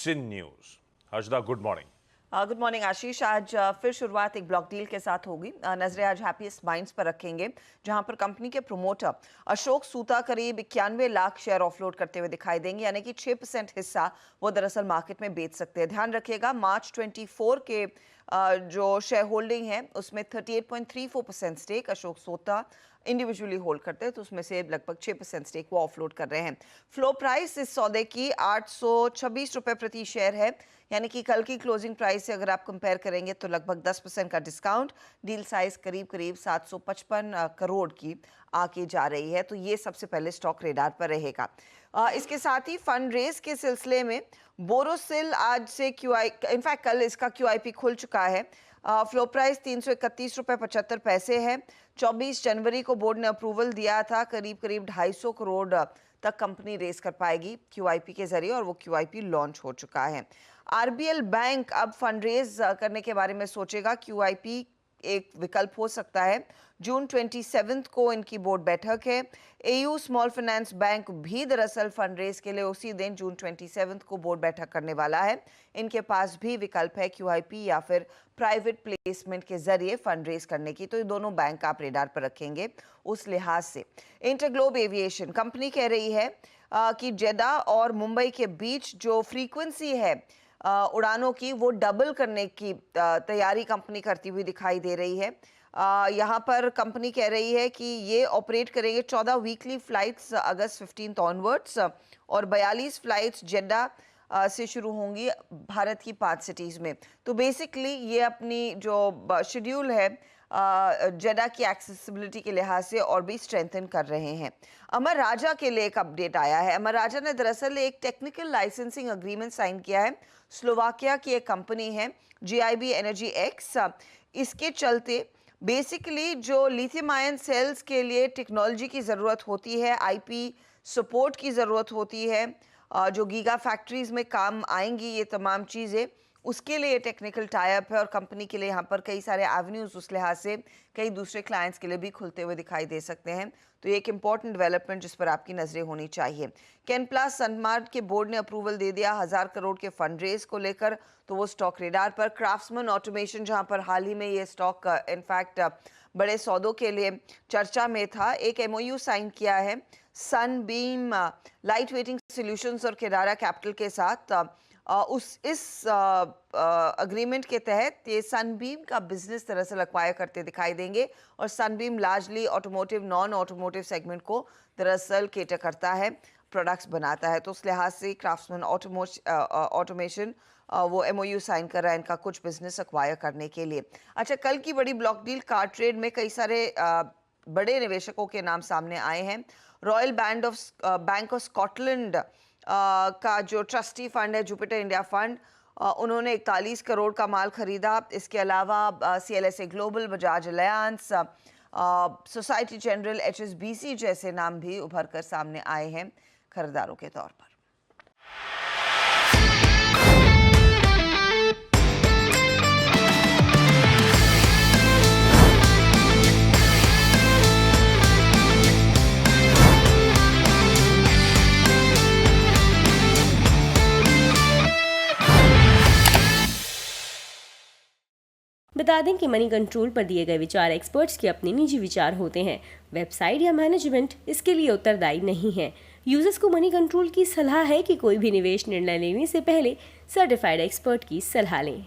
इन news. Harshada, good morning. Good morning Ashish. आज फिर शुरुआत एक ब्लॉक डील के साथ होगी। नजरें आज हैप्पीएस्ट माइंड्स पर रखेंगे, जहां पर कंपनी के प्रोमोटर अशोक सूता करीब 91 लाख शेयर ऑफलोड करते हुए दिखाई देंगे, यानी कि 6% हिस्सा वो दरअसल मार्केट में बेच सकते हैं। ध्यान रखिएगा, मार्च 24 के जो शेयर होल्डिंग है उसमें 38.34% स्टेक अशोक सूता इंडिविजुअली होल्ड करते हैं, तो उसमें से लगभग 6% स्टेक वो ऑफलोड कर रहे हैं। फ्लो प्राइस इस सौदे की 826 रुपए प्रति शेयर है, यानी कि कल की क्लोजिंग प्राइस से अगर आप कंपेयर करेंगे तो लगभग 10% का डिस्काउंट। डील साइज करीब करीब 755 करोड़ की आके जा रही है, तो ये सबसे पहले स्टॉक रेडार पर रहेगा। इसके साथ ही फंड रेज के सिलसिले में बोरोसिल आज से इनफैक्ट कल इसका QIP खुल चुका है। फ्लो प्राइस 331 रुपए 75 पैसे है। 24 जनवरी को बोर्ड ने अप्रूवल दिया था, करीब करीब 250 करोड़ तक कंपनी रेस कर पाएगी QIP के जरिए, और वो QIP लॉन्च हो चुका है। RBL बैंक अब फंड रेज करने के बारे में सोचेगा। QIP एक विकल्प हो सकता है। जून 27 को इनकी बोर्ड बैठक है। AU स्मॉल फाइनेंस बैंक भी दरअसल फंड रेज के लिए उसी दिन जून 27 को बोर्ड बैठक करने वाला है। इनके पास भी विकल्प है QIP या फिर प्राइवेट प्लेसमेंट के जरिए फंड रेज करने की, तो ये दोनों बैंक आप रेडार पर रखेंगे उस लिहाज से। इंटरग्लोब एविएशन कंपनी कह रही है कि जेदा और मुंबई के बीच जो फ्रीक्वेंसी है उड़ानों की, वो डबल करने की तैयारी कंपनी करती हुई दिखाई दे रही है। यहाँ पर कंपनी कह रही है कि ये ऑपरेट करेंगे 14 वीकली फ्लाइट्स अगस्त 15 ऑनवर्ड्स, और 42 फ्लाइट्स जेड्डा से शुरू होंगी भारत की 5 सिटीज़ में। तो बेसिकली ये अपनी जो शेड्यूल है जेडा की एक्सेसिबिलिटी के लिहाज से और भी स्ट्रेंथन कर रहे हैं। अमर राजा के लिए एक अपडेट आया है। अमर राजा ने दरअसल एक टेक्निकल लाइसेंसिंग अग्रीमेंट साइन किया है। स्लोवाकिया की एक कंपनी है GIB एनर्जी एक्स। इसके चलते बेसिकली जो लिथियम आयन सेल्स के लिए टेक्नोलॉजी की ज़रूरत होती है, IP सपोर्ट की ज़रूरत होती है, जो गीगा फैक्ट्रीज में काम आएंगी ये तमाम चीज़ें, उसके लिए टेक्निकल टाइप है। और कंपनी के लिए यहाँ पर कई सारे एवेन्यूज़ उस लिहाज से कई दूसरे क्लाइंट्स के लिए भी खुलते हुए दिखाई दे सकते हैं। तो ये एक इंपॉर्टेंट डेवलपमेंट जिस पर आपकी नज़रें होनी चाहिए। कैनप्लास सनमार्ट के बोर्ड ने अप्रूवल दे दिया 1000 करोड़ के फंड रेज को लेकर, तो वो स्टॉक रेडार पर। क्राफ्ट्समैन ऑटोमेशन, जहाँ पर हाल ही में ये स्टॉक इनफैक्ट बड़े सौदों के लिए चर्चा में था, एक MOU साइन किया है सनबीम लाइट वेटिंग सॉल्यूशंस और केदारा कैपिटल के साथ। इस अग्रीमेंट के तहत ये सनबीम का बिजनेस दरअसल एक्वायर करते दिखाई देंगे, और Sunbeam largely automotive non automotive segment को दरअसल केटर करता है, प्रोडक्ट्स बनाता है। तो उस लिहाज से क्राफ्ट्समैन ऑटोमेशन वो MOU साइन कर रहा है इनका कुछ बिजनेस एक्वायर करने के लिए। अच्छा, कल की बड़ी ब्लॉक डील कार ट्रेड में कई सारे बड़े निवेशकों के नाम सामने आए हैं। रॉयल बैंक ऑफ स्कॉटलैंड का जो ट्रस्टी फंड है जुपिटर इंडिया फंड, उन्होंने 41 करोड़ का माल खरीदा। इसके अलावा CLSA global, Bajaj alliance, society general, HSBC जैसे नाम भी उभर कर सामने आए हैं खरीदारों के तौर पर। बता दें कि मनी कंट्रोल पर दिए गए विचार एक्सपर्ट्स के अपने निजी विचार होते हैं। वेबसाइट या मैनेजमेंट इसके लिए उत्तरदायी नहीं है। यूजर्स को मनी कंट्रोल की सलाह है कि कोई भी निवेश निर्णय लेने से पहले सर्टिफाइड एक्सपर्ट की सलाह लें।